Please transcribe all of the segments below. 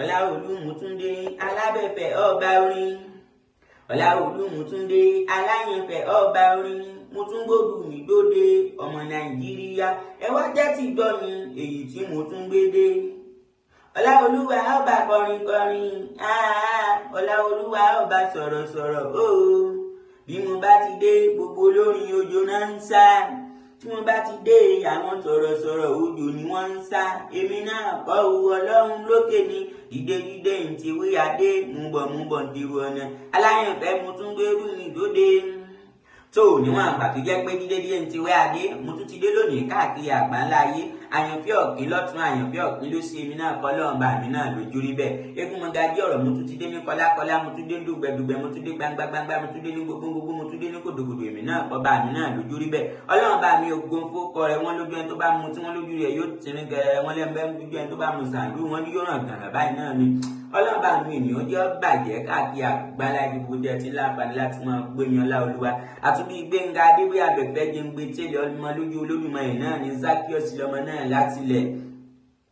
Ọláolúmútúndé alábẹ̀fẹ̀ ọba orin. Ọláolúmútúndé aláyànfẹ́ ọba orin. Mo tún gbódù mi dóde ọmọ Nàìjíríà. Ẹ wá tẹ́tí gbọ́ mi èyí tí mo tún gbé dé. Ọláolúwa ọba kọrin kọrin. Ọláolúwa ọba sọ̀rọ̀ sọ̀rọ̀ ooo. Bí mo bá ti dé gbogbo olórin òjò náà ń sá. Tí wọ́n bá ti dé àwọn sọ̀rọ̀sọ̀rọ̀ òjò ni wọ́n ń sá. Èmi náà kọ́ owó Ọlọ́run lókè ni. Dídé ntí wí adé mú bọ̀ ntìrú ọ̀nà. Aláyànfẹ́ mo tún gbérù ní dóde. Tó níwọ̀n àgbà tó jẹ́ pé dídé ntí wí adé mo tún ti dé lónìí káàkiri àgbáńlá ayé. Àyànfẹ́ ọ̀kín lọ́tún àyànfẹ́ ọ̀kín ló sí èmi náà kọ́ lọ́ọ̀bà mi náà lójú rí bẹ́ẹ̀. Eégún mọ̀gájí ọ̀rọ̀ mo tún ti dé ní kọlákọlá mo tún dé ní dùgbẹ̀dùgbẹ̀ mo tún dé gbangba mo tún dé ní gbogbo mo tún dé ní kòdòkòdò èmi náà kọ́ bá mi náà lójú rí bẹ́ẹ̀. Ọlọ́run bá mi ògo fókọ rẹ̀ wọ́n lójú ẹni tó bá mu tí wọ́n lójú rẹ̀ yóò tìrín gẹ̀rẹ́ wọ́n lẹ́nu bẹ́ẹ̀ lójú ẹni tó bá mu sàǹdú wọ́n ní yóò ràn gànà báyìí náà ni. Ọlọ́run bá mi ènìyàn jẹ́ bàjẹ́ káàkiri àgbálá ìdìbò jẹ́ ti láǹfààní láti máa gbómi Ọláolúwa àtúbí Gbénga Adébóyè Àbẹ̀fẹ́ Jẹ́ngbé tẹ́lẹ̀ ọmọ lójú Olódùmarè náà ní Zaccheaus lọ́mọ náà láti ilẹ̀.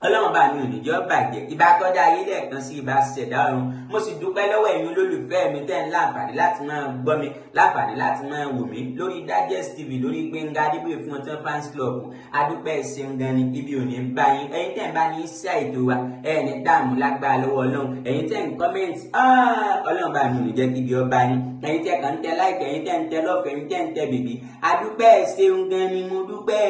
Ọlọ́run bá mi ò ní jẹ́ bàjẹ́ ìbá kọ́dá ayé lẹ́ẹ̀kan sí ìbá ṣẹ̀dá ọ̀run. Mo sì dúpẹ́ lọ́wọ́ ẹ̀yin olólùfẹ́ mi tẹ́ ń láǹfààní láti máa gbọ́ mi láǹfààní láti máa wò mí lórí Digest TV lórí Gbénga Adébóyè fún ọtí fans club. Adúpẹ́ ṣeun gan ni ibi ò ní bá yín. Ẹ̀yin tẹ́ ń bá ní iṣẹ́ ètò wa ẹ̀ ní dààmú lágbára lọ́wọ́ Ọlọ́run. Ẹ̀yin tẹ́ ń kọ́mẹ́ǹtì Ọlọ́run bá mi ò ní jẹ́ kí ibi ọba yín. Ẹ̀yin tẹ́ kàn ń tẹ like ẹ̀yin tẹ́ ń tẹ love ẹ̀yin tẹ́ ń tẹ bèbí. Adúpẹ́ ṣeun gan ni mo dúpẹ́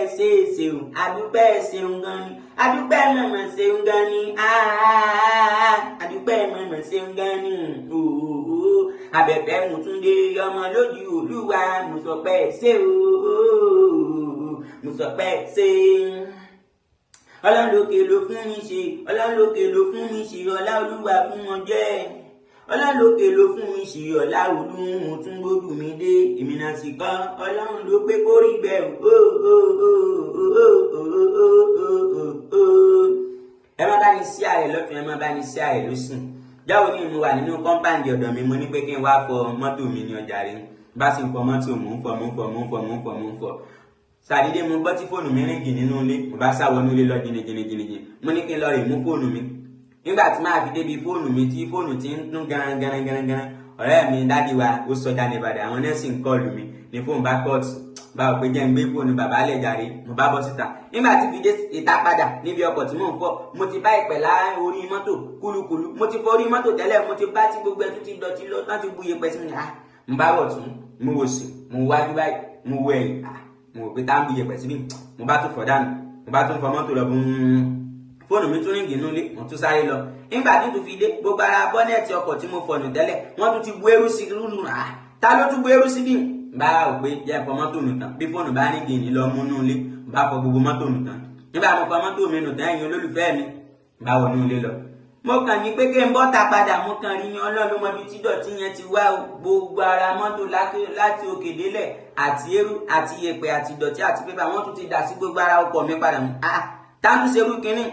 ṣeun. Adúpẹ́ ṣeun gan ni. Adúpẹ́ mọ̀mọ́ ṣeun gan ni. Adúpẹ́ mọ̀mọ́ ṣeun gan ni. Àbẹ̀fẹ́ Mútúndé ọmọ lójú Olúwa mo sọ pé ṣé mo sọ pé ṣé. Ọlọ́run lókè ló fún mi ṣe. Ọlọ́run lókè ló fún mi ṣe. Ọláolúwa fún wọn jẹ́. Ọlọ́run lókè ló fún mi ṣe. Ọláolú mo tún gbódù mi dé. Èmi náà sì kọ́ Ọlọ́run ló pé kó rí bẹ́ẹ̀ ẹ má bá ní sí ààrẹ lọ́tún ẹ má bá ní sí ààrẹ lọ́sùn. Jáwọ́ ní mo wà nínú kọ́ńpáǹdì ọ̀dọ̀ mi mo ní pé kí n wá fọ mọ́tò mi ní ọjà rẹ̀ bá sì ń fọ mọ́tò mò ń fọ. Sàdédé mo gbọ́ tí fóònù mi rìn jì nínú ilé mo bá sá wọnú ilé lọ jìnnìjìnnì mo ní kí n lọ rè mú fóònù mi. Nígbà tí máa fi débi fóònù mi tí fóònù ti ń dún garan ọ̀rẹ́ mi dádì wa ó sọdá ní Ìbàdàn àwọn nẹ́ẹ̀sì ń kọlù mi ní fóònù bá kọ́ọ̀tù báwo pé jẹ́ ń gbé fóònù bàbá alẹ́ jàre mo bá bọ́ síta. Nígbà tí fi dé ìta padà níbi ọkọ̀ tí mò ń fọ̀ mo ti bá ìpẹ̀lá orí mọ́tò kúlúkúlú mo ti fọ orí mọ́tò tẹ́lẹ̀ mo ti bá tí gbogbo ẹ̀ tó ti dọ̀tí lọ tán ti buye pẹ́ sí mi. Mo bá wọ̀ tún mo wò sí mo wájú báyìí mo wọ ẹ̀yìn mo wò pé tá ń buye pẹ́ sí mi mo bá tún fọ̀ dànù mo bá tún fọ mọ́tò lọ fóònù mi tún ríngì nínú ilé mo tún sáré lọ. Nígbà tí tó fi dé gbogbo ara bọ́nẹ̀tì ọkọ̀ tí mo fọ̀nù tẹ́lẹ̀ wọ́n tún ti bu eru sí rúrú ta ló tún bu eru sí bí bá ò pé jẹ́ fọ mọ́tò nù tán bí fóònù bá ríngì ní lọ mú nú ilé bá fọ gbogbo mọ́tò nù tán. Nígbà mo fọ mọ́tò mi nù tán ẹ̀yin olólùfẹ́ mi bá wọnú ilé lọ. Mo kàn ní pé kí n bọ́ta padà mo kàn rí yan Ọlọ́run mọ ibi tí dọ̀tí yẹn ti wá gbogbo ara mọ́tò láti òkè délẹ̀ àti eru àti yẹ̀pẹ̀ àti dọ̀tí àti pépà wọ́n tún ti dà sí gbogbo ara ọkọ̀ mi padà mú táǹtù ṣerú kínní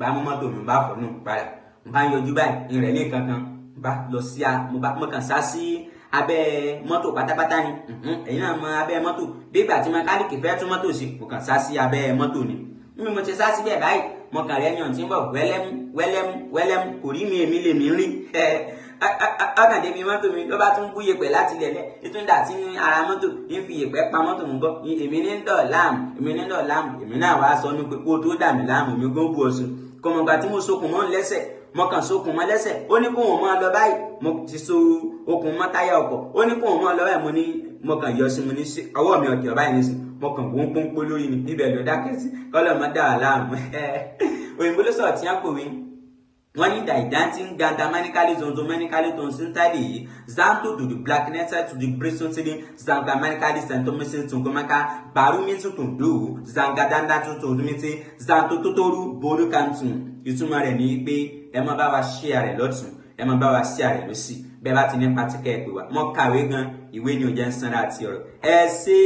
bá mú mọ́tò mi bá fọ̀ nù padà mo bá yọjú báyìí ìrẹ̀lẹ̀ kankan bá lọ sí mo kàn sá sí abẹ́ mọ́tò pátápátá ni ẹ̀yin náà mọ abẹ́ mọ́tò bí ìgbà tí mẹkáníìkì fẹ́ tún mọ́tò ṣe mo kàn sá sí abẹ́ mọ́tò ni bí mo ti sá síbẹ̀ báyìí mo kàn rẹ̀ yàn tí ń bọ̀ wẹ́lẹ́mú kò rí mi èmi lè mí rí ọkàn débi mọ́tò mi ló bá tún bú yẹ̀pẹ̀ láti lẹ̀lẹ̀ ìtúndà tí ní ara mọ́tò ní fi yẹ̀pẹ̀ pa mọ́tò mú bọ́ èmi ní dọ̀ láàmù èmi náà wàá sọ ní pé kó tó dà mí láàmù mi gbó bu ọ̀sùn kọmọgbà tí mo sokùn mọ́ lẹ́sẹ̀ mo kàn sokùn mọ́ lẹ́sẹ̀ ó ní kó wọn máa lọ báyìí mo ti so okùn mọ́ táyà ọkọ̀ ó ní kó wọn máa lọ báyìí mo kàn yọ sí mo ní ọwọ́ mi ọ̀tẹ̀ ọ̀báyìí ní sí mo kàn wọ́n pọ́npọ́n lórí ni níbẹ̀ lọ dákẹ́ sí kọ́lọ́ mọ́ dà láàmú òyìnbó ló sọ̀rọ̀ tí wọ́n kò wí wọ́n ní daidantin gantamanically zonzomanically tonsintali zanto to the blackness to the bristol city zangamanically santomisin tungomaka barumisu tundo zangadanda tuntun zanto totoru borukantun ìtumọ̀ rẹ̀ ní pé ẹ má bá wa share rẹ̀ lọ́tún ẹ má bá wa share rẹ̀ lọ́sì bẹ́ẹ̀ bá ti ní pátíkẹ́ ẹ̀ pé wa mọ́ kàwé gan ìwé ni ò jẹ́ ń sanra àti ọ̀rọ̀ ẹ ṣe